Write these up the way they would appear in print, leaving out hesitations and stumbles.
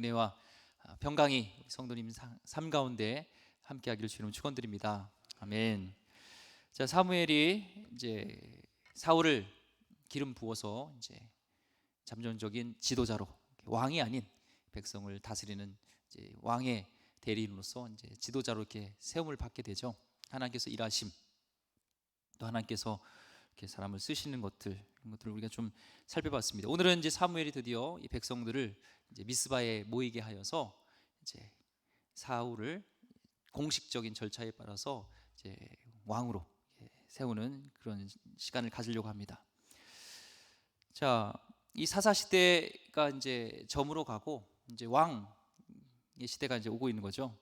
은혜와 평강이 성도님 삶 가운데 함께하기를 주님 축원드립니다. 아멘. 자, 사무엘이 이제 사울을 기름 부어서 이제 잠정적인 지도자로, 왕이 아닌 백성을 다스리는 이제 왕의 대리인으로서 이제 지도자로 이렇게 세움을 받게 되죠. 하나님께서 일하심, 또 하나님께서 이렇게 사람을 쓰시는 것들, 이런 것들을 우리가 좀 살펴봤습니다. 오늘은 이제 사무엘이 드디어 이 백성들을 이제 미스바에 모이게 하여서 이제 사울을 공식적인 절차에 따라서 이제 왕으로 세우는 그런 시간을 가지려고 합니다. 자, 이 사사 시대가 이제 저물어 가고 이제 왕의 시대가 이제 오고 있는 거죠.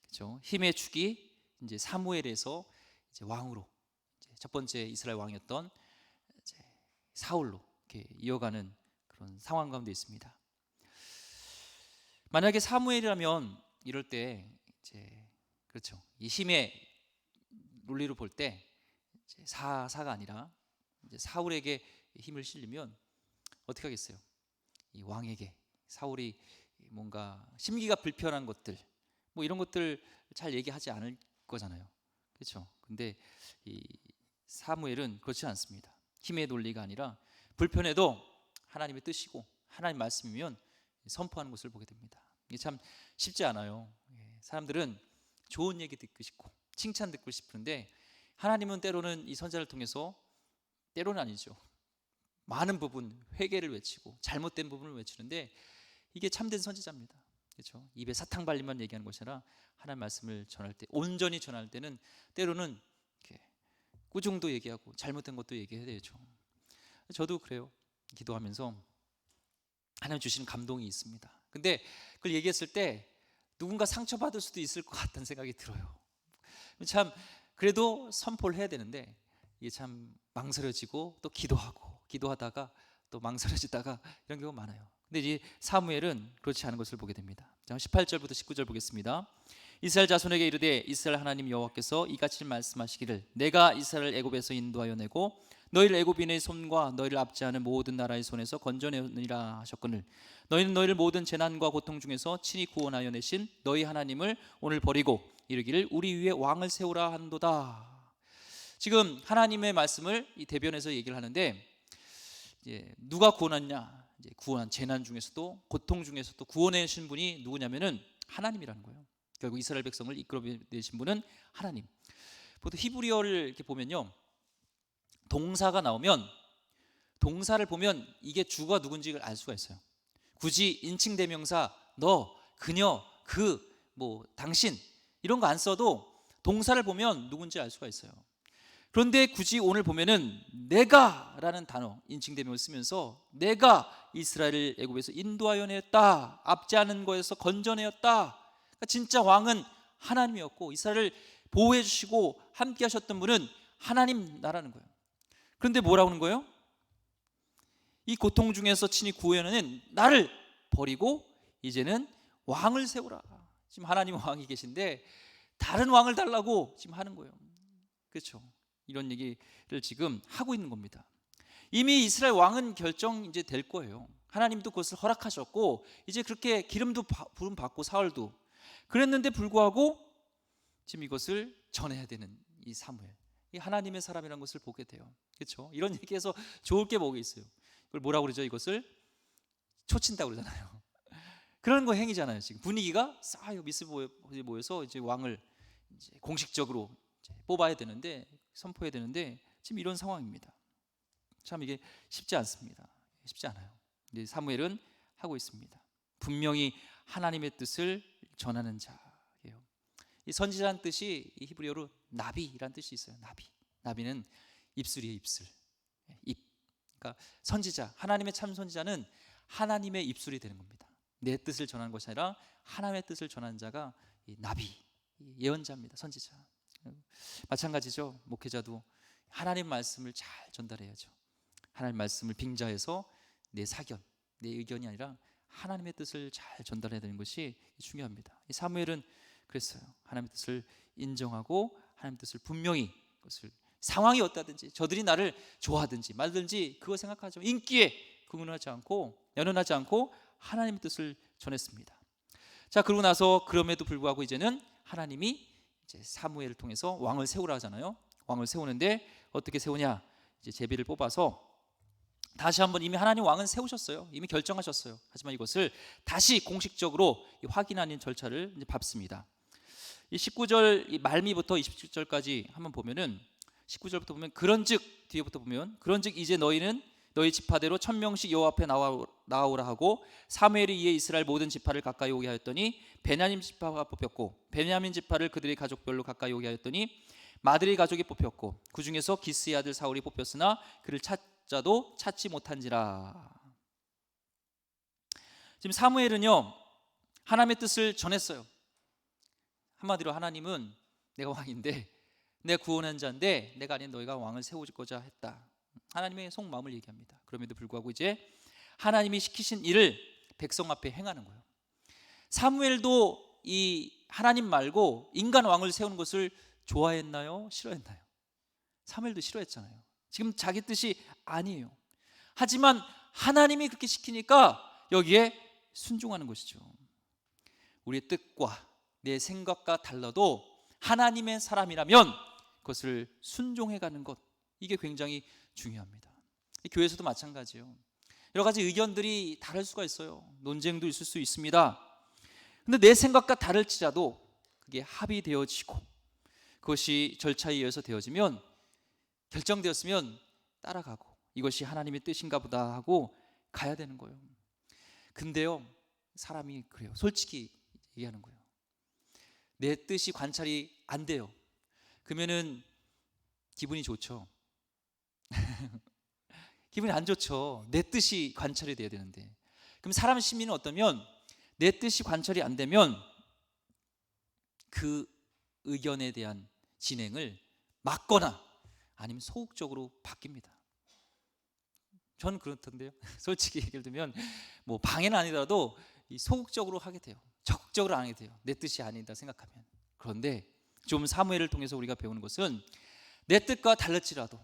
그렇죠? 힘의 축이 이제 사무엘에서 이제 왕으로, 이제 첫 번째 이스라엘 왕이었던 이제 사울로 이렇게 이어가는 그런 상황 가운데 있습니다. 만약에 사무엘이라면 이럴 때 이제 그렇죠. 이 힘의 논리로 볼 때 사사가 아니라 이제 사울에게 힘을 실리면 어떻게 하겠어요? 이 왕에게, 사울이 뭔가 심기가 불편한 것들, 뭐 이런 것들 잘 얘기하지 않을 거잖아요. 그렇죠? 근데 이 사무엘은 그렇지 않습니다. 힘의 논리가 아니라 불편해도 하나님의 뜻이고 하나님 말씀이면 선포하는 것을 보게 됩니다. 이게 참 쉽지 않아요. 사람들은 좋은 얘기 듣고 싶고 칭찬 듣고 싶은데 하나님은 때로는 이 선자를 통해서, 때로는 아니죠, 많은 부분 회개를 외치고 잘못된 부분을 외치는데 이게 참된 선지자입니다. 그렇죠? 입에 사탕 발림만 얘기하는 것이 아니라 하나님 말씀을 전할 때, 온전히 전할 때는 때로는 이렇게 꾸중도 얘기하고 잘못된 것도 얘기해야 되죠. 저도 그래요. 기도하면서 하나님 주시는 감동이 있습니다. 근데 그걸 얘기했을 때 누군가 상처받을 수도 있을 것 같다는 생각이 들어요. 참 그래도 선포를 해야 되는데 이게 참 망설여지고 또 기도하다가 또 망설여지다가 이런 경우가 많아요. 근데 이제 사무엘은 그렇지 않은 것을 보게 됩니다. 18절부터 19절 보겠습니다. 이스라엘 자손에게 이르되 이스라엘 하나님 여호와께서 이같이 말씀하시기를 내가 이스라엘을 애굽에서 인도하여 내고 너희를 애굽인의 손과 너희를 압제하는 모든 나라의 손에서 건져내느니라 하셨거늘 너희는 너희를 모든 재난과 고통 중에서 친히 구원하여 내신 너희 하나님을 오늘 버리고 이르기를 우리 위에 왕을 세우라 한도다. 지금 하나님의 말씀을 이 대변해서 얘기를 하는데 이제 누가 구원하냐? 이제 구원한 재난 중에서도 고통 중에서도 구원해 주신 분이 누구냐면은 하나님이라는 거예요. 결국 이스라엘 백성을 이끌어내신 분은 하나님. 보통 히브리어를 이렇게 보면요, 동사가 나오면 동사를 보면 이게 주가 누군지를 알 수가 있어요. 굳이 인칭 대명사 너, 그녀, 그, 뭐 당신 이런 거 안 써도 동사를 보면 누군지 알 수가 있어요. 그런데 굳이 오늘 보면은 내가라는 단어, 인칭 대명을 쓰면서 내가 이스라엘을 애굽에서 인도하여 냈다, 압제하는 거에서 건져내었다. 그러니까 진짜 왕은 하나님이었고 이스라엘을 보호해 주시고 함께 하셨던 분은 하나님 나라는 거예요. 그런데 뭐라고 하는 거예요? 이 고통 중에서 친히 구해내는 나를 버리고 이제는 왕을 세우라. 지금 하나님 왕이 계신데 다른 왕을 달라고 지금 하는 거예요. 그렇죠? 이런 얘기를 지금 하고 있는 겁니다. 이미 이스라엘 왕은 결정 이제 될 거예요. 하나님도 그것을 허락하셨고 이제 그렇게 기름도 부름 받고 사울도 그랬는데 불구하고 지금 이것을 전해야 되는 이 사무엘, 이 하나님의 사람이라는 것을 보게 돼요. 그렇죠? 이런 얘기에서 좋을 게 뭐가 있어요? 이걸 뭐라고 그러죠? 이것을 초친다고 그러잖아요. 그런 거 행위잖아요. 지금 분위기가 싸요. 미스바에 모여서 이제 왕을 이제 공식적으로 이제 뽑아야 되는데, 선포해야 되는데 지금 이런 상황입니다. 참 이게 쉽지 않습니다. 쉽지 않아요. 근데 사무엘은 하고 있습니다. 분명히 하나님의 뜻을 전하는 자예요. 이 선지자라는 뜻이 이 히브리어로 나비라는 뜻이 있어요. 나비는 입술이에요. 입술. 입. 그러니까 선지자, 하나님의 참 선지자는 하나님의 입술이 되는 겁니다. 내 뜻을 전하는 것이 아니라 하나님의 뜻을 전하는 자가 이 나비, 예언자입니다. 선지자. 마찬가지죠. 목회자도 하나님 말씀을 잘 전달해야죠. 하나님 말씀을 빙자해서 내 사견, 내 의견이 아니라 하나님의 뜻을 잘 전달해야 되는 것이 중요합니다. 이 사무엘은 그랬어요. 하나님의 뜻을 인정하고 하나님의 뜻을 분명히, 그것을 상황이 어떠든지 저들이 나를 좋아하든지 말든지 그거 생각하죠. 인기에 연연하지 않고 하나님의 뜻을 전했습니다. 자, 그러고 나서 그럼에도 불구하고 이제는 하나님이 이제 사무엘을 통해서 왕을 세우라 하잖아요. 왕을 세우는데 어떻게 세우냐? 이제 제비를 뽑아서 다시 한번 이미 하나님 왕은 세우셨어요. 이미 결정하셨어요. 하지만 이것을 다시 공식적으로 확인하는 절차를 이제 밟습니다. 이 19절 말미부터 27절까지 한번 보면은 19절부터 보면 그런즉, 뒤에부터 보면 그런즉 이제 너희는 너희 지파대로 1000명씩 여호와 앞에 나아오라 하고 사무엘이 이에 이스라엘 모든 지파를 가까이 오게 하였더니 베냐민 지파가 뽑혔고 베냐민 지파를 그들의 가족별로 가까이 오게 하였더니 마드리 가족이 뽑혔고 그 중에서 기스의 아들 사울이 뽑혔으나 그를 찾자도 찾지 못한지라. 지금 사무엘은요 하나님의 뜻을 전했어요. 한마디로 하나님은 내가 왕인데 내가 구원한 자인데 내가 아닌 너희가 왕을 세우고자 했다. 하나님의 속마음을 얘기합니다. 그럼에도 불구하고 이제 하나님이 시키신 일을 백성 앞에 행하는 거예요. 사무엘도 이 하나님 말고 인간 왕을 세우는 것을 좋아했나요? 싫어했나요? 사무엘도 싫어했잖아요. 지금 자기 뜻이 아니에요. 하지만 하나님이 그렇게 시키니까 여기에 순종하는 것이죠. 우리의 뜻과 내 생각과 달라도 하나님의 사람이라면 그것을 순종해가는 것, 이게 굉장히 중요합니다. 교회에서도 마찬가지예요. 여러 가지 의견들이 다를 수가 있어요. 논쟁도 있을 수 있습니다. 근데 내 생각과 다를지라도 그게 합의되어지고 그것이 절차에 의해서 되어지면, 결정되었으면 따라가고 이것이 하나님의 뜻인가 보다 하고 가야 되는 거예요. 근데요 사람이 그래요. 솔직히 얘기하는 거예요. 내 뜻이 관찰이 안 돼요. 그러면은 기분이 좋죠. 기분이 안 좋죠. 내 뜻이 관찰이 돼야 되는데. 그럼 사람 심리는 어떠면 내 뜻이 관찰이 안 되면 그 의견에 대한 진행을 막거나 아니면 소극적으로 바뀝니다. 저는 그렇던데요. 솔직히 얘기를 들면 뭐 방해는 아니더라도 소극적으로 하게 돼요. 적극적으로 안 하게 돼요. 내 뜻이 아니다 생각하면. 그런데 좀 사무엘을 통해서 우리가 배우는 것은 내 뜻과 다를지라도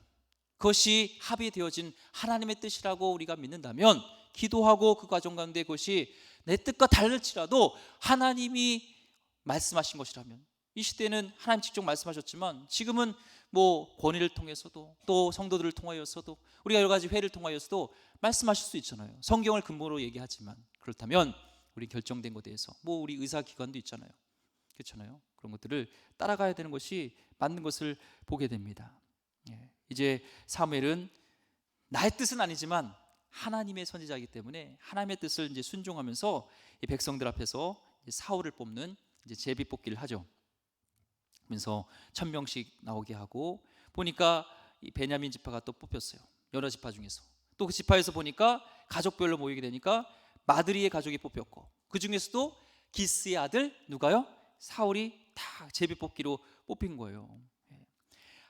그것이 합의되어진 하나님의 뜻이라고 우리가 믿는다면, 기도하고 그 과정 가운데 그것이 내 뜻과 다를지라도 하나님이 말씀하신 것이라면, 이 시대는 하나님 직접 말씀하셨지만 지금은 뭐 권위를 통해서도 또 성도들을 통하여서도 우리가 여러 가지 회를 통하여서도 말씀하실 수 있잖아요. 성경을 근본으로 얘기하지만, 그렇다면 우리 결정된 것에 대해서 뭐 우리 의사기관도 있잖아요. 그렇잖아요. 그런 것들을 따라가야 되는 것이 맞는 것을 보게 됩니다. 이제 사무엘은 나의 뜻은 아니지만 하나님의 선지자이기 때문에 하나님의 뜻을 이제 순종하면서 이 백성들 앞에서 사울을 뽑는 이제 제비 뽑기를 하죠. 그래서 1000명씩 나오게 하고 보니까 이 베냐민 지파가 또 뽑혔어요. 여러 지파 중에서 또 그 지파에서 보니까 가족별로 모이게 되니까 마드리의 가족이 뽑혔고 그 중에서도 기스의 아들 누가요? 사울이 다 제비 뽑기로 뽑힌 거예요.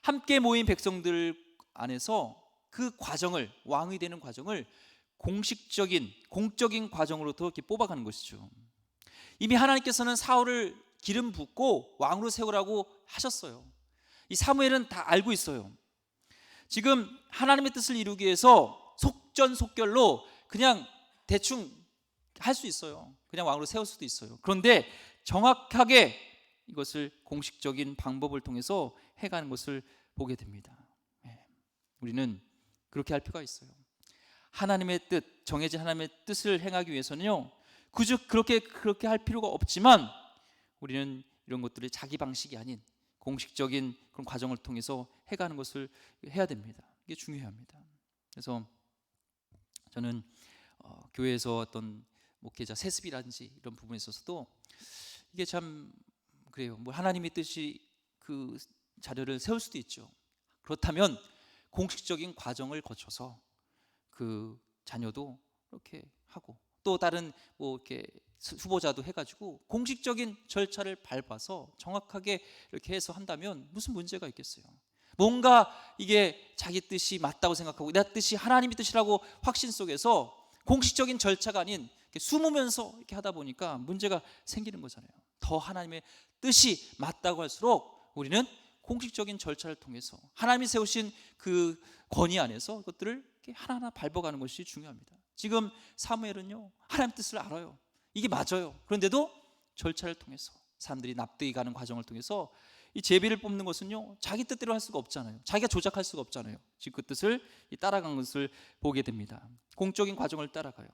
함께 모인 백성들 안에서 그 과정을, 왕이 되는 과정을 공식적인 공적인 과정으로부터 이렇게 뽑아가는 것이죠. 이미 하나님께서는 사울을 기름 붓고 왕으로 세우라고 하셨어요. 이 사무엘은 다 알고 있어요. 지금 하나님의 뜻을 이루기 위해서 속전속결로 그냥 대충 할 수 있어요. 그냥 왕으로 세울 수도 있어요. 그런데 정확하게 이것을 공식적인 방법을 통해서 해가는 것을 보게 됩니다. 우리는 그렇게 할 필요가 있어요. 하나님의 뜻, 정해진 하나님의 뜻을 행하기 위해서는요 그저 그렇게 할 필요가 없지만 우리는 이런 것들을 자기 방식이 아닌 공식적인 그런 과정을 통해서 해가는 것을 해야 됩니다. 이게 중요합니다. 그래서 저는 교회에서 어떤 목회자 세습이라든지 이런 부분에 있어서도 이게 참 그래요. 뭐 하나님의 뜻이 그 자료를 세울 수도 있죠. 그렇다면 공식적인 과정을 거쳐서 그 자녀도 이렇게 하고 또 다른 뭐 이렇게 후보자도 해가지고 공식적인 절차를 밟아서 정확하게 이렇게 해서 한다면 무슨 문제가 있겠어요? 뭔가 이게 자기 뜻이 맞다고 생각하고 내 뜻이 하나님의 뜻이라고 확신 속에서 공식적인 절차가 아닌 이렇게 숨으면서 이렇게 하다 보니까 문제가 생기는 거잖아요. 더 하나님의 뜻이 맞다고 할수록 우리는 공식적인 절차를 통해서 하나님이 세우신 그 권위 안에서 그것들을 이렇게 하나하나 밟아가는 것이 중요합니다. 지금 사무엘은요 하나님 뜻을 알아요. 이게 맞아요. 그런데도 절차를 통해서 사람들이 납득이 가는 과정을 통해서 이 제비를 뽑는 것은요, 자기 뜻대로 할 수가 없잖아요. 자기가 조작할 수가 없잖아요. 즉 그 뜻을 따라간 것을 보게 됩니다. 공적인 과정을 따라가요.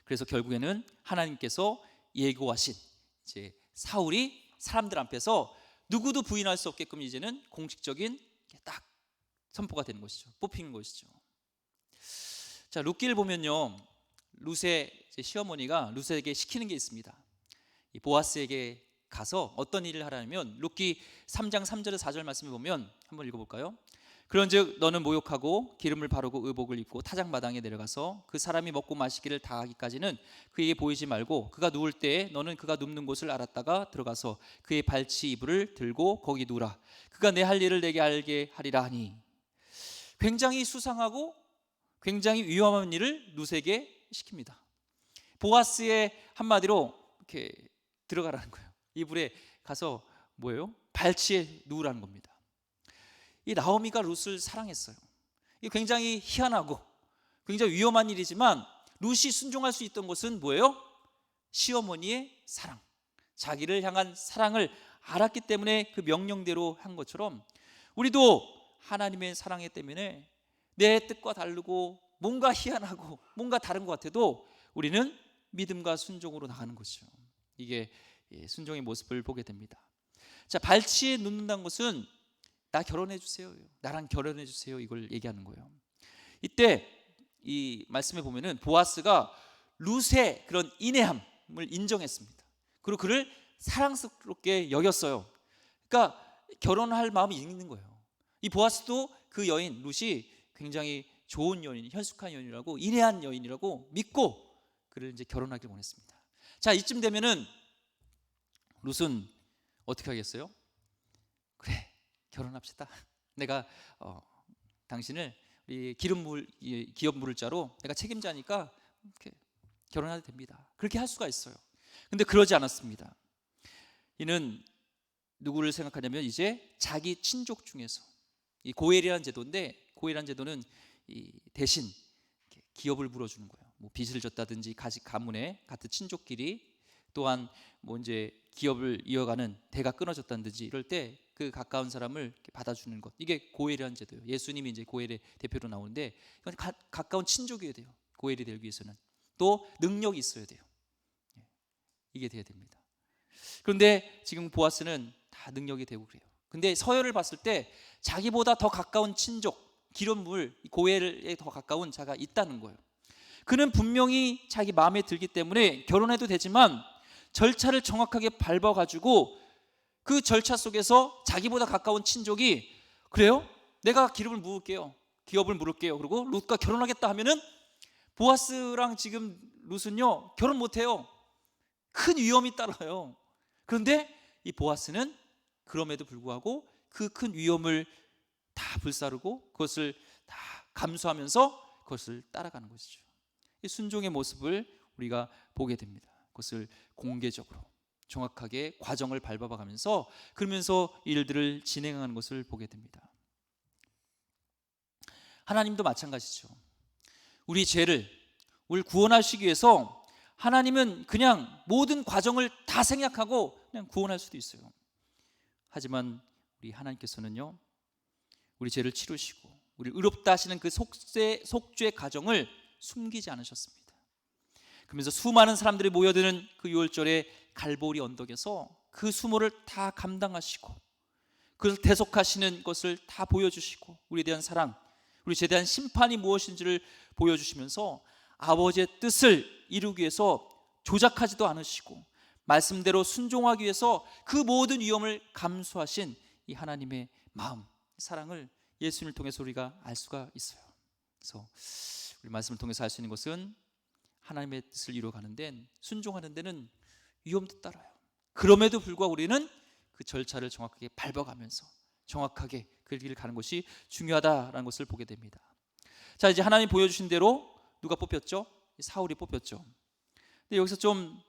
그래서 결국에는 하나님께서 예고하신 이제 사울이 사람들 앞에서 누구도 부인할 수 없게끔 이제는 공식적인 딱 선포가 되는 것이죠. 뽑히는 것이죠. 자, 룻기를 보면요, 룻의 시어머니가 룻에게 시키는 게 있습니다. 이 보아스에게 가서 어떤 일을 하라면, 룻기 3장 3절에서 4절 말씀을 보면 한번 읽어볼까요? 그런즉 너는 모욕하고 기름을 바르고 의복을 입고 타작마당에 내려가서 그 사람이 먹고 마시기를 다 하기까지는 그에게 보이지 말고 그가 누울 때에 너는 그가 눕는 곳을 알았다가 들어가서 그의 발치 이불을 들고 거기 누우라. 그가 내 할 일을 내게 알게 하리라 하니. 굉장히 수상하고 굉장히 위험한 일을 룻에게 시킵니다. 보아스의 한마디로 이렇게 들어가라는 거예요. 이불에 가서 뭐예요? 발치에 누우라는 겁니다. 이 나오미가 룻을 사랑했어요. 이게 굉장히 희한하고 굉장히 위험한 일이지만 룻이 순종할 수 있던 것은 뭐예요? 시어머니의 사랑, 자기를 향한 사랑을 알았기 때문에 그 명령대로 한 것처럼 우리도 하나님의 사랑에 때문에 내 뜻과 다르고 뭔가 희한하고 뭔가 다른 것 같아도 우리는 믿음과 순종으로 나가는 것이죠. 이게 순종의 모습을 보게 됩니다. 자, 발치에 눕는다는 것은 나 결혼해 주세요, 나랑 결혼해 주세요, 이걸 얘기하는 거예요. 이때 이 말씀에 보면은 보아스가 룻의 그런 인애함을 인정했습니다. 그리고 그를 사랑스럽게 여겼어요. 그러니까 결혼할 마음이 있는 거예요. 이 보아스도 그 여인 룻이 굉장히 좋은 여인, 현숙한 여인이라고, 인애한 여인이라고 믿고 그를 이제 결혼하길 원했습니다. 자, 이쯤 되면은 룻은 어떻게 하겠어요? 그래, 결혼합시다. 내가 당신을 기업 물을 자로 내가 책임자니까 이렇게 결혼해도 됩니다. 그렇게 할 수가 있어요. 근데 그러지 않았습니다. 이는 누구를 생각하냐면 이제 자기 친족 중에서, 이 고엘이라는 제도인데, 고엘이라는 제도는 이 대신 기업을 물어주는 거예요. 뭐 빚을 졌다든지 가문의 같은 친족끼리, 또한 뭐 이제 기업을 이어가는 대가 끊어졌다든지 이럴 때 그 가까운 사람을 받아주는 것, 이게 고엘이라는 제도예요. 예수님이 이제 고엘의 대표로 나오는데 이건 가까운 친족이어야 돼요. 고엘이 되기 위해서는 또 능력이 있어야 돼요. 이게 돼야 됩니다. 그런데 지금 보아스는 다 능력이 되고 그래요. 근데 서열을 봤을 때 자기보다 더 가까운 친족, 기업물 고엘에 더 가까운 자가 있다는 거예요. 그는 분명히 자기 마음에 들기 때문에 결혼해도 되지만 절차를 정확하게 밟아가지고 그 절차 속에서 자기보다 가까운 친족이, 그래요? 내가 기업을 물을게요. 그리고 룻과 결혼하겠다 하면은 보아스랑 지금 룻은요 결혼 못해요. 큰 위험이 따라요. 그런데 이 보아스는 그럼에도 불구하고 그 큰 위험을 다 불사르고 그것을 다 감수하면서 그것을 따라가는 것이죠. 이 순종의 모습을 우리가 보게 됩니다. 그것을 공개적으로 정확하게 과정을 밟아가면서 그러면서 일들을 진행하는 것을 보게 됩니다. 하나님도 마찬가지죠. 우리 죄를 구원하시기 위해서 하나님은 그냥 모든 과정을 다 생략하고 그냥 구원할 수도 있어요. 하지만 우리 하나님께서는요, 우리 죄를 치르시고 우리를 의롭다 하시는 그 속죄 과정을 숨기지 않으셨습니다. 그러면서 수많은 사람들이 모여드는 그 유월절의 갈보리 언덕에서 그 수모를 다 감당하시고 그것을 대속하시는 것을 다 보여주시고 우리에 대한 사랑, 우리 죄에 대한 심판이 무엇인지를 보여주시면서 아버지의 뜻을 이루기 위해서 조작하지도 않으시고 말씀대로 순종하기 위해서 그 모든 위험을 감수하신 이 하나님의 마음, 사랑을 예수님을 통해서 우리가 알 수가 있어요. 그래서 우리 말씀을 통해서 알 수 있는 것은 하나님의 뜻을 이루어가는 데는, 순종하는 데는 위험도 따라요. 그럼에도 불구하고 우리는 그 절차를 정확하게 밟아가면서 정확하게 그 길을 가는 것이 중요하다라는 것을 보게 됩니다. 자, 이제 하나님 보여주신 대로 누가 뽑혔죠? 사울이 뽑혔죠. 근데 여기서 좀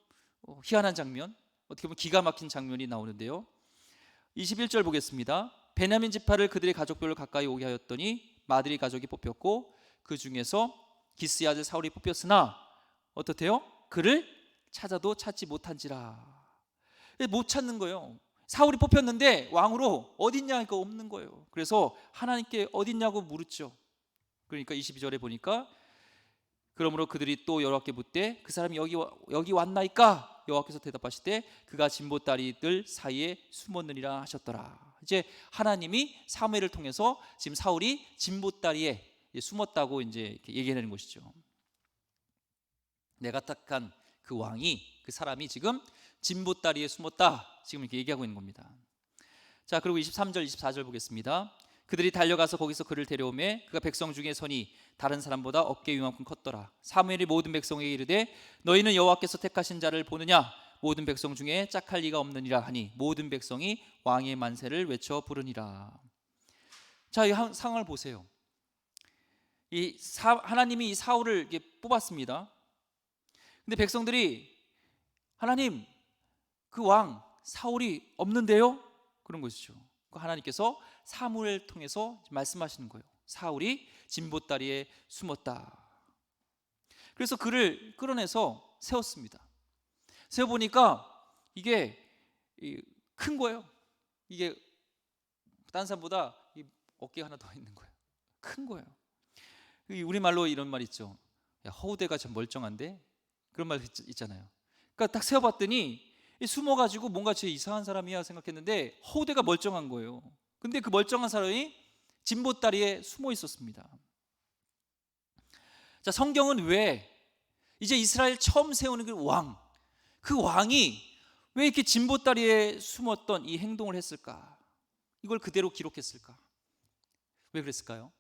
희한한 장면, 어떻게 보면 기가 막힌 장면이 나오는데요. 21절 보겠습니다. 베냐민 지파를 그들의 가족별로 가까이 오게 하였더니 마드리 가족이 뽑혔고 그 중에서 기스의 아들 사울이 뽑혔으나 어떻대요? 그를 찾아도 찾지 못한지라. 못 찾는 거예요. 사울이 뽑혔는데 왕으로 어딨냐니까 없는 거예요. 그래서 하나님께 어딨냐고 물었죠. 그러니까 22절에 보니까 그러므로 그들이 또 여호와께 묻되 그 사람이 여기 왔나이까? 여호와께서 대답하시되 그가 진보다리들 사이에 숨었느니라 하셨더라. 이제 하나님이 사무엘을 통해서 지금 사울이 진보다리에 숨었다고 이제 이렇게 얘기하는 것이죠. 내가 택한 그 왕이, 그 사람이 지금 진보다리에 숨었다, 지금 이렇게 얘기하고 있는 겁니다. 자, 그리고 23절 24절 보겠습니다. 그들이 달려가서 거기서 그를 데려오매 그가 백성 중에 선이 다른 사람보다 어깨 위만큼 컸더라. 사무엘이 모든 백성에게 이르되 너희는 여호와께서 택하신 자를 보느냐? 모든 백성 중에 짝할 리가 없느니라 하니 모든 백성이 왕의 만세를 외쳐 부르니라. 자, 이 상황을 보세요. 하나님이 이 사울을 이렇게 뽑았습니다. 근데 백성들이 하나님, 그 왕 사울이 없는데요? 그런 것이죠. 하나님께서 사무엘을 통해서 말씀하시는 거예요. 사울이 진보다리에 숨었다. 그래서 그를 끌어내서 세웠습니다. 세워보니까 이게 큰 거예요. 이게 다른 사람보다 어깨가 하나 더 있는 거예요. 큰 거예요. 우리말로 이런 말 있죠. 야, 허우대가 좀 멀쩡한데? 그런 말 있잖아요. 그러니까 딱 세워봤더니 숨어가지고 뭔가 제 이상한 사람이야 생각했는데 허우대가 멀쩡한 거예요. 근데 그 멀쩡한 사람이 진보다리에 숨어 있었습니다. 자, 성경은 왜 이제 이스라엘 처음 세우는 그 왕이 왜 이렇게 진보다리에 숨었던 이 행동을 했을까? 이걸 그대로 기록했을까? 왜 그랬을까요?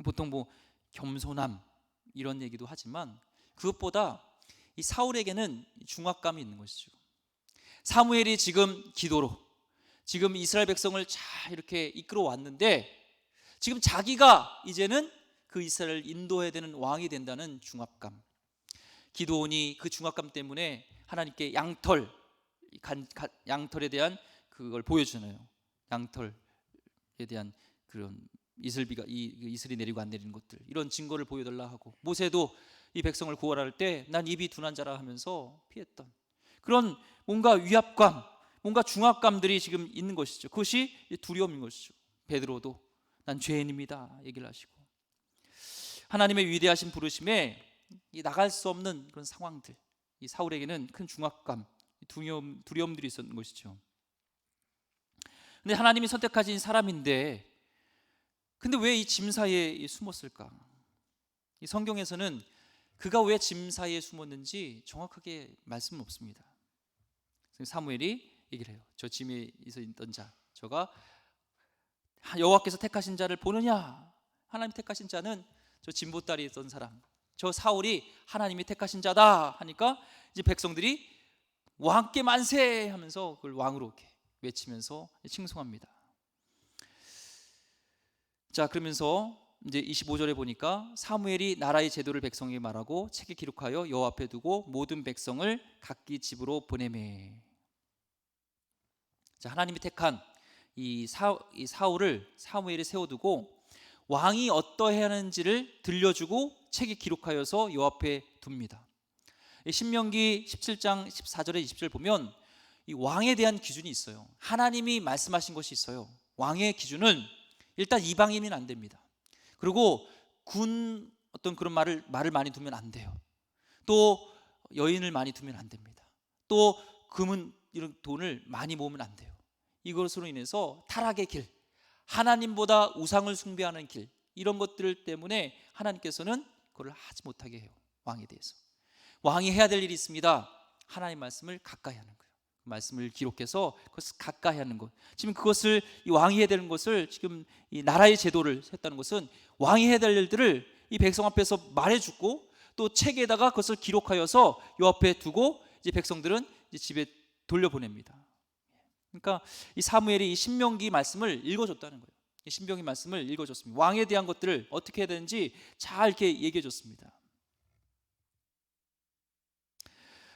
보통 뭐 겸손함 이런 얘기도 하지만 그것보다 이 사울에게는 중압감이 있는 것이죠. 사무엘이 지금 기도로 지금 이스라엘 백성을 잘 이렇게 이끌어 왔는데 지금 자기가 이제는 그 이스라엘을 인도해야 되는 왕이 된다는 중압감. 기도원이 그 중압감 때문에 하나님께 양털에 대한 그걸 보여주나요? 양털에 대한 그런 이슬이 내리고 안 내리는 것들, 이런 증거를 보여달라 하고, 모세도 이 백성을 구원할 때 난 입이 둔한 자라 하면서 피했던 그런 뭔가 위압감, 뭔가 중압감들이 지금 있는 것이죠. 그것이 두려움인 것이죠. 베드로도 난 죄인입니다 얘기를 하시고, 하나님의 위대하신 부르심에 나갈 수 없는 그런 상황들, 이 사울에게는 큰 중압감, 두려움들이 있었는 것이죠. 근데 하나님이 선택하신 사람인데 근데 왜 이 짐 사이에 숨었을까? 이 성경에서는 그가 왜 짐 사이에 숨었는지 정확하게 말씀은 없습니다. 사무엘이 얘기를 해요. 저 짐에 있던 자, 저가 여호와께서 택하신 자를 보느냐? 하나님 택하신 자는 저 진보다리에 있던 사람, 저 사울이 하나님이 택하신 자다 하니까 이제 백성들이 왕께 만세 하면서 그걸 왕으로 이렇게 외치면서 칭송합니다. 자, 그러면서 이제 25절에 보니까 사무엘이 나라의 제도를 백성에게 말하고 책에 기록하여 여호와 앞에 두고 모든 백성을 각기 집으로 보내매. 자, 하나님이 택한 이 사울을 사무엘이 세워두고 왕이 어떠해야 하는지를 들려주고 책에 기록하여서 여호와 앞에 둡니다. 신명기 17장 14절에 20절 보면 이 왕에 대한 기준이 있어요. 하나님이 말씀하신 것이 있어요. 왕의 기준은 일단 이방인은 안 됩니다. 그리고 어떤 그런 말을 많이 두면 안 돼요. 또 여인을 많이 두면 안 됩니다. 또 금은 이런 돈을 많이 모으면 안 돼요. 이것으로 인해서 타락의 길, 하나님보다 우상을 숭배하는 길, 이런 것들 때문에 하나님께서는 그걸 하지 못하게 해요. 왕에 대해서 왕이 해야 될 일이 있습니다. 하나님 말씀을 가까이 하는 거예요. 말씀을 기록해서 그것을 가까이 하는 것. 지금 그것을 이 왕이 해야 되는 것을, 지금 이 나라의 제도를 했다는 것은 왕이 해야 될 일들을 이 백성 앞에서 말해주고 또 책에다가 그것을 기록하여서 요 앞에 두고 이제 백성들은 이제 집에 돌려보냅니다. 그러니까 이 사무엘이 이 신명기 말씀을 읽어줬다는 거예요. 이 신명기 말씀을 읽어줬습니다. 왕에 대한 것들을 어떻게 해야 되는지 잘 이렇게 얘기해줬습니다.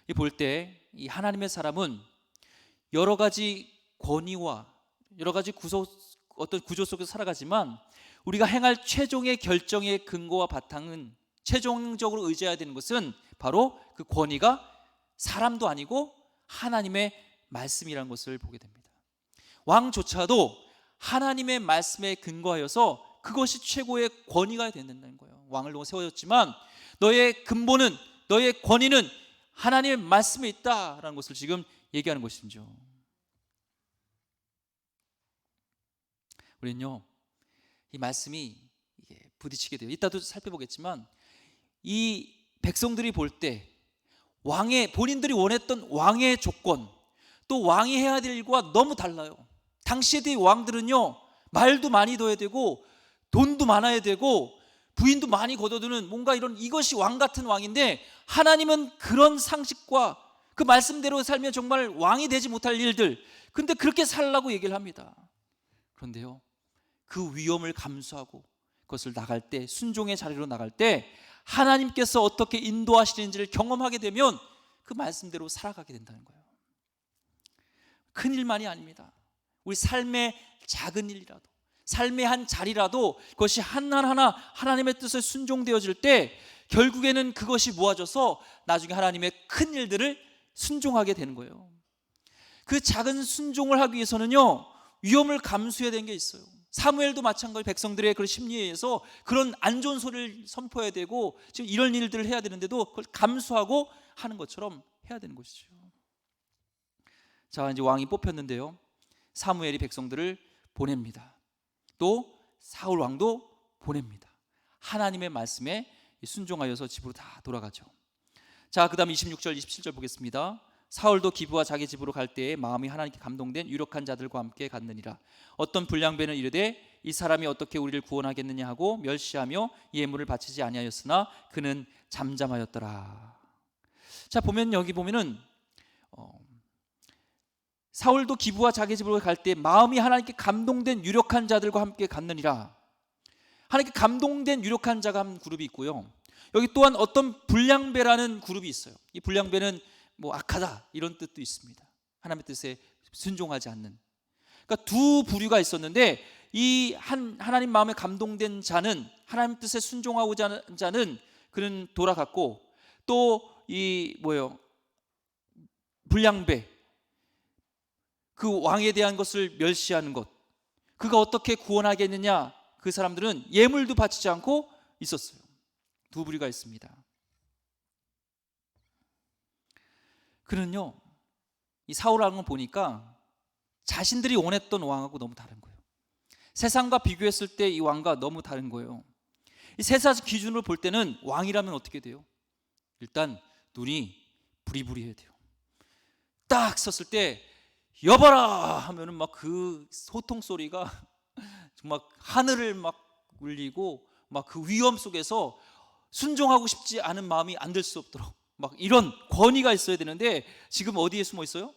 이 볼 때 이 하나님의 사람은 여러 가지 권위와 여러 가지 어떤 구조 속에서 살아가지만 우리가 행할 최종의 결정의 근거와 바탕은, 최종적으로 의지해야 되는 것은 바로 그 권위가 사람도 아니고 하나님의 말씀이라는 것을 보게 됩니다. 왕조차도 하나님의 말씀에 근거하여서 그것이 최고의 권위가 된다는 거예요. 왕을 놓고 세워졌지만 너의 근본은, 너의 권위는 하나님의 말씀에 있다라는 것을 지금 얘기하는 것이죠. 우리는요, 이 말씀이 이게 부딪히게 돼요. 이따도 살펴보겠지만 이 백성들이 볼 때 왕의, 본인들이 원했던 왕의 조건, 또 왕이 해야 될 일과 너무 달라요. 당시의 왕들은요, 말도 많이 둬야 되고 돈도 많아야 되고 부인도 많이 거둬두는 뭔가 이것이 왕 같은 왕인데, 하나님은 그런 상식과 그 말씀대로 살면 정말 왕이 되지 못할 일들, 근데 그렇게 살라고 얘기를 합니다. 그런데요, 그 위험을 감수하고 그것을 나갈 때, 순종의 자리로 나갈 때 하나님께서 어떻게 인도하시는지를 경험하게 되면 그 말씀대로 살아가게 된다는 거예요. 큰 일만이 아닙니다. 우리 삶의 작은 일이라도, 삶의 한 자리라도 그것이 하나하나 하나님의 뜻에 순종되어질 때 결국에는 그것이 모아져서 나중에 하나님의 큰 일들을 순종하게 되는 거예요. 그 작은 순종을 하기 위해서는요, 위험을 감수해야 되는 게 있어요. 사무엘도 마찬가지, 백성들의 그런 심리에 의해서 그런 안 좋은 소리를 선포해야 되고 지금 이런 일들을 해야 되는데도 그걸 감수하고 하는 것처럼 해야 되는 것이죠. 자, 이제 왕이 뽑혔는데요, 사무엘이 백성들을 보냅니다. 또 사울 왕도 보냅니다. 하나님의 말씀에 순종하여서 집으로 다 돌아가죠. 자, 그 다음 26절 27절 보겠습니다. 사울도 기브와 자기 집으로 갈 때에 마음이 하나님께 감동된 유력한 자들과 함께 갔느니라. 어떤 불량배는 이르되 이 사람이 어떻게 우리를 구원하겠느냐 하고 멸시하며 예물을 바치지 아니하였으나 그는 잠잠하였더라. 자, 보면 여기 보면은 사울도 기브와 자기 집으로 갈 때 마음이 하나님께 감동된 유력한 자들과 함께 갔느니라. 하나님께 감동된 유력한 자가 한 그룹이 있고요, 여기 또한 어떤 불량배라는 그룹이 있어요. 이 불량배는 뭐 악하다 이런 뜻도 있습니다. 하나님의 뜻에 순종하지 않는. 그러니까 두 부류가 있었는데, 이 하나님 마음에 감동된 자는, 하나님 뜻에 순종하고자 하는 자는 그는 돌아갔고, 또 이 불량배, 그 왕에 대한 것을 멸시하는 것, 그가 어떻게 구원하겠느냐, 그 사람들은 예물도 바치지 않고 있었어요. 두 부류가 있습니다. 그는요, 이 사울 왕을 보니까 자신들이 원했던 왕하고 너무 다른 거예요. 세상과 비교했을 때 이 왕과 너무 다른 거예요. 이 세상 기준으로 볼 때는 왕이라면 어떻게 돼요? 일단 눈이 부리부리해야 돼요. 딱 섰을 때 여봐라 하면은 막 그 소통 소리가 막 하늘을 막 울리고, 막 그 위험 속에서 순종하고 싶지 않은 마음이 안 들 수 없도록 막 이런 권위가 있어야 되는데, 지금 어디에 숨어 있어요?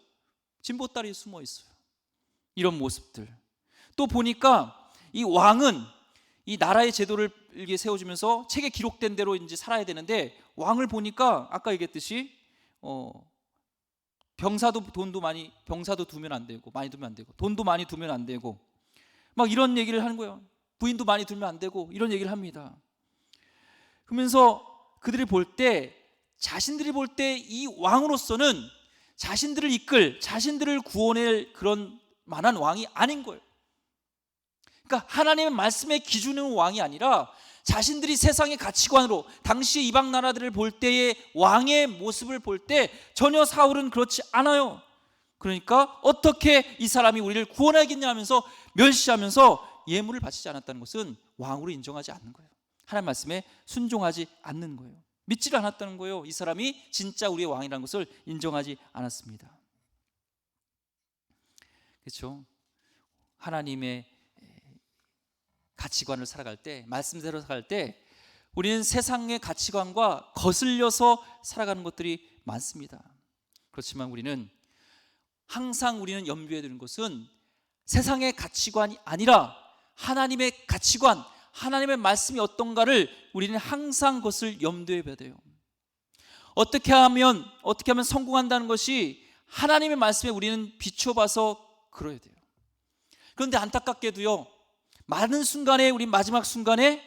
진보다리에 숨어 있어요. 이런 모습들. 또 보니까 이 왕은 이 나라의 제도를 이렇게 세워주면서 책에 기록된 대로 이제 살아야 되는데, 왕을 보니까 아까 얘기했듯이 병사도 두면 안 되고, 많이 두면 안 되고, 돈도 많이 두면 안 되고, 막 이런 얘기를 하는 거예요. 부인도 많이 두면 안 되고 이런 얘기를 합니다. 그러면서 그들이 볼 때, 자신들이 볼 때 이 왕으로서는 자신들을 이끌, 자신들을 구원할 그런 만한 왕이 아닌 거예요. 그러니까 하나님의 말씀의 기준은 왕이 아니라 자신들이 세상의 가치관으로 당시 이방 나라들을 볼 때의 왕의 모습을 볼 때 전혀 사울은 그렇지 않아요. 그러니까 어떻게 이 사람이 우리를 구원하겠냐 하면서 멸시하면서 예물을 바치지 않았다는 것은 왕으로 인정하지 않는 거예요. 하나님 말씀에 순종하지 않는 거예요. 믿지를 않았다는 거예요. 이 사람이 진짜 우리의 왕이라는 것을 인정하지 않았습니다. 그렇죠? 하나님의 가치관을 살아갈 때, 말씀대로 살아갈 때 우리는 세상의 가치관과 거슬려서 살아가는 것들이 많습니다. 그렇지만 항상 우리는 염두에 두는 것은 세상의 가치관이 아니라 하나님의 가치관, 하나님의 말씀이 어떤가를 우리는 항상 그것을 염두에 둬야 돼요. 어떻게 하면 성공한다는 것이 하나님의 말씀에 우리는 비춰봐서 그러야 돼요. 그런데 안타깝게도요, 많은 순간에, 우리 마지막 순간에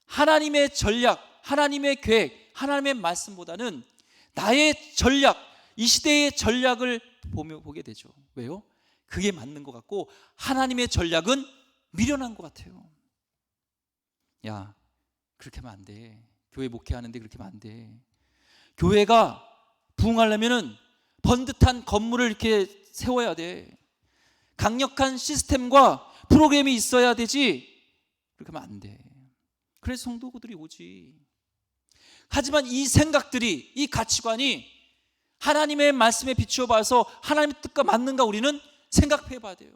하나님의 전략, 하나님의 계획, 하나님의 말씀보다는 나의 전략, 이 시대의 전략을 보게 되죠. 왜요? 그게 맞는 것 같고 하나님의 전략은 미련한 것 같아요. 야, 그렇게 하면 안 돼. 교회 목회하는데 그렇게 하면 안 돼. 교회가 부흥하려면은 번듯한 건물을 이렇게 세워야 돼. 강력한 시스템과 프로그램이 있어야 되지. 그렇게 하면 안 돼. 그래서 성도들이 오지. 하지만 이 생각들이, 이 가치관이 하나님의 말씀에 비추어 봐서 하나님의 뜻과 맞는가 우리는 생각해 봐야 돼요.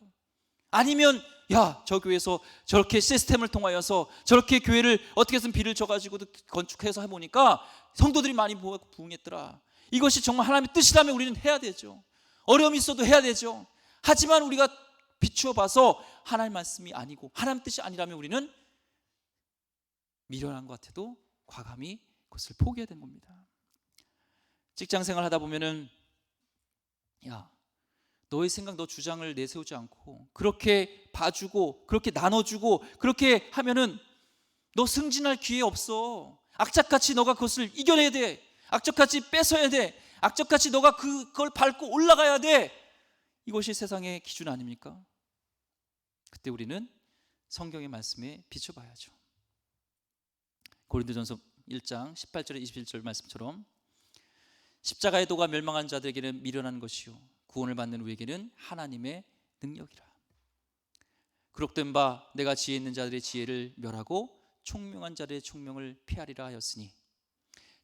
아니면 야, 저 교회에서 저렇게 시스템을 통하여서 저렇게 교회를 어떻게 해서 비를 쳐가지고 건축해서 해보니까 성도들이 많이 부흥했더라. 이것이 정말 하나님의 뜻이라면 우리는 해야 되죠. 어려움이 있어도 해야 되죠. 하지만 우리가 비추어 봐서 하나님 말씀이 아니고 하나님 뜻이 아니라면 우리는 미련한 것 같아도 과감히 그것을 포기해야 되는 겁니다. 직장생활 하다 보면은 야, 너의 생각, 너 주장을 내세우지 않고 그렇게 봐주고 그렇게 나눠주고 그렇게 하면은 너 승진할 기회 없어. 악착같이 너가 그것을 이겨내야 돼. 악착같이 뺏어야 돼. 악착같이 너가 그걸 밟고 올라가야 돼. 이것이 세상의 기준 아닙니까? 그때 우리는 성경의 말씀에 비춰봐야죠. 고린도전서 1장 18절에 21절 말씀처럼 십자가의 도가 멸망한 자들에게는 미련한 것이요 구원을 받는 우리에게는 하나님의 능력이라. 기록된 바 내가 지혜 있는 자들의 지혜를 멸하고 총명한 자들의 총명을 피하리라 하였으니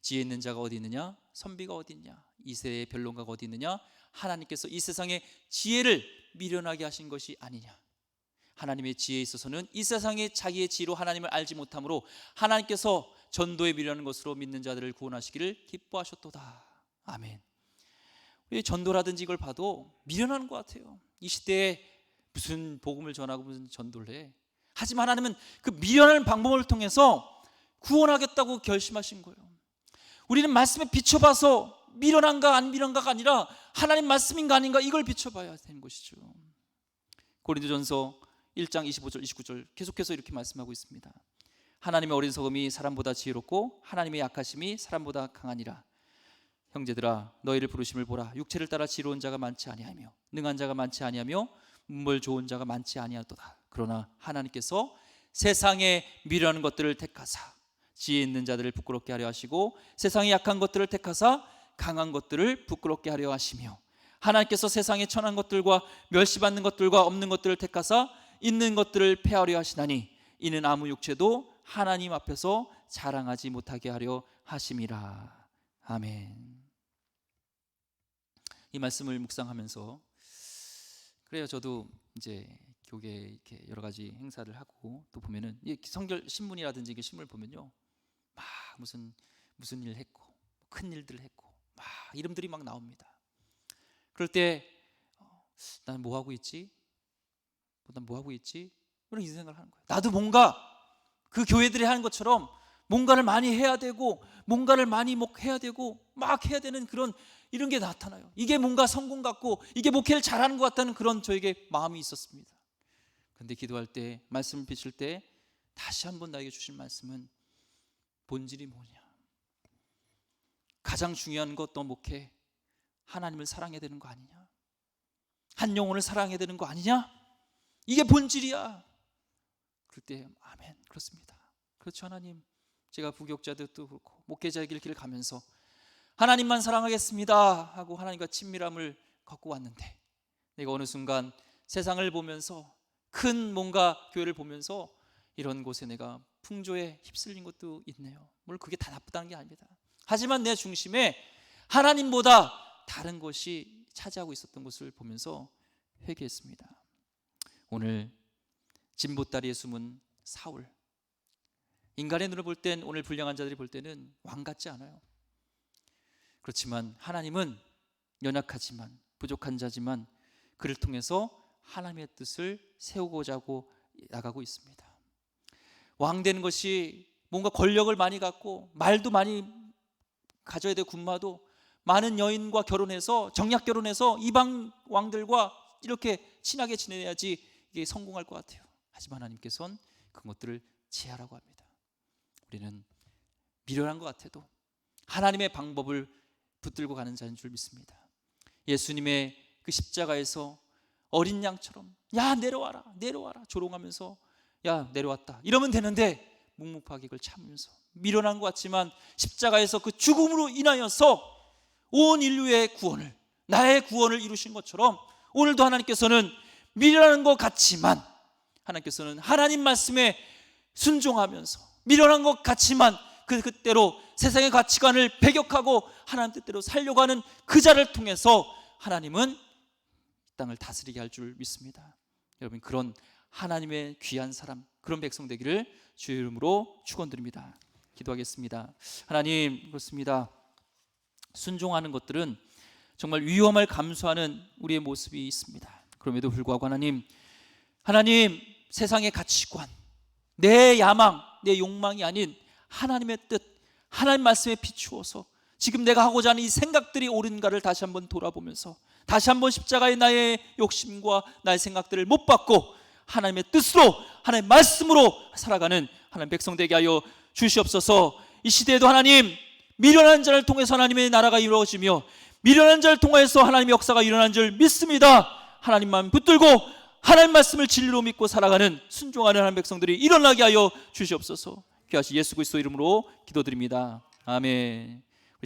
지혜 있는 자가 어디 있느냐? 선비가 어디 있냐? 이 세대의 변론가가 어디 있느냐? 하나님께서 이 세상의 지혜를 미련하게 하신 것이 아니냐? 하나님의 지혜에 있어서는 이 세상의 자기의 지혜로 하나님을 알지 못하므로 하나님께서 전도에 미련한 것으로 믿는 자들을 구원하시기를 기뻐하셨도다. 아멘. 왜 전도라든지 이걸 봐도 미련한 것 같아요. 이 시대에 무슨 복음을 전하고 무슨 전도를 해. 하지만 하나님은 그 미련한 방법을 통해서 구원하겠다고 결심하신 거예요. 우리는 말씀에 비춰봐서 미련한가 안 미련한가가 아니라 하나님 말씀인가 아닌가 이걸 비춰봐야 되는 것이죠. 고린도전서 1장 25절 29절 계속해서 이렇게 말씀하고 있습니다. 하나님의 어리석음이 사람보다 지혜롭고 하나님의 약하심이 사람보다 강하니라. 형제들아 너희를 부르심을 보라. 육체를 따라 지혜로운 자가 많지 아니하며 능한 자가 많지 아니하며 문벌 좋은 자가 많지 아니하도다. 그러나 하나님께서 세상에 미련한 것들을 택하사 지혜 있는 자들을 부끄럽게 하려 하시고 세상에 약한 것들을 택하사 강한 것들을 부끄럽게 하려 하시며 하나님께서 세상에 천한 것들과 멸시받는 것들과 없는 것들을 택하사 있는 것들을 폐하려 하시나니 이는 아무 육체도 하나님 앞에서 자랑하지 못하게 하려 하심이라. 아멘. 이 말씀을 묵상하면서 그래요. 저도 이제 교계 이렇게 여러 가지 행사를 하고 또 보면은 성결 신문이라든지 이게 신문을 보면요, 막 무슨 일 했고 큰 일들을 했고 막 이름들이 막 나옵니다. 그럴 때 나는 뭐 하고 있지? 난 뭐 하고 있지? 이런 생각을 하는 거예요. 나도 뭔가 그 교회들이 하는 것처럼 뭔가를 많이 해야 되고 뭔가를 많이 해야 되고 막 해야 되는 그런 이런 게 나타나요. 이게 뭔가 성공 같고 이게 목회를 잘하는 것 같다는 그런 저에게 마음이 있었습니다. 그런데 기도할 때 말씀을 비칠 때 다시 한번 나에게 주신 말씀은 본질이 뭐냐? 가장 중요한 것 너 목회 하나님을 사랑해야 되는 거 아니냐? 한 영혼을 사랑해야 되는 거 아니냐? 이게 본질이야. 그럴 때 아멘, 그렇습니다. 그렇죠 하나님. 제가 부교육자들도 그렇고 목회자의 길을 가면서 하나님만 사랑하겠습니다 하고 하나님과 친밀함을 갖고 왔는데 내가 어느 순간 세상을 보면서 큰 뭔가 교회를 보면서 이런 곳에 내가 풍조에 휩쓸린 것도 있네요. 물론 그게 다 나쁘다는 게 아닙니다. 하지만 내 중심에 하나님보다 다른 것이 차지하고 있었던 것을 보면서 회개했습니다. 오늘 진보다리에 숨은 사울, 인간의 눈을 볼 땐 오늘 불량한 자들이 볼 때는 왕 같지 않아요. 그렇지만 하나님은 연약하지만 부족한 자지만 그를 통해서 하나님의 뜻을 세우고자 하고 나가고 있습니다. 왕 되는 것이 뭔가 권력을 많이 갖고 말도 많이 가져야 되고 군마도 많은 여인과 결혼해서 정략 결혼해서 이방 왕들과 이렇게 친하게 지내야지 이게 성공할 것 같아요. 하지만 하나님께서는 그것들을 제하라고 합니다. 우리는 미련한 것 같아도 하나님의 방법을 붙들고 가는 자인 줄 믿습니다. 예수님의 그 십자가에서 어린 양처럼 야 내려와라 내려와라 조롱하면서 야 내려왔다 이러면 되는데 묵묵하게 그걸 참으면서 미련한 것 같지만 십자가에서 그 죽음으로 인하여서 온 인류의 구원을, 나의 구원을 이루신 것처럼 오늘도 하나님께서는 미련한 것 같지만 하나님께서는 하나님 말씀에 순종하면서 미련한 것 같지만 그때로 세상의 가치관을 배격하고 하나님 뜻대로 살려고 하는 그 자를 통해서 하나님은 이 땅을 다스리게 할 줄 믿습니다. 여러분, 그런 하나님의 귀한 사람, 그런 백성 되기를 주의 이름으로 축원드립니다. 기도하겠습니다. 하나님, 그렇습니다. 순종하는 것들은 정말 위험을 감수하는 우리의 모습이 있습니다. 그럼에도 불구하고 하나님 세상의 가치관, 내 야망, 내 욕망이 아닌 하나님의 뜻, 하나님 말씀에 비추어서 지금 내가 하고자 하는 이 생각들이 옳은가를 다시 한번 돌아보면서 다시 한번 십자가의 나의 욕심과 나의 생각들을 못 받고 하나님의 뜻으로, 하나님의 말씀으로 살아가는 하나님 백성 되게 하여 주시옵소서. 이 시대에도 하나님, 미련한 자를 통해서 하나님의 나라가 이루어지며 미련한 자를 통해서 하나님의 역사가 일어난 줄 믿습니다. 하나님만 붙들고 하나님 말씀을 진리로 믿고 살아가는 순종하는 하나님 백성들이 일어나게 하여 주시옵소서. 귀하신 예수 그리스도 이름으로 기도드립니다. 아멘.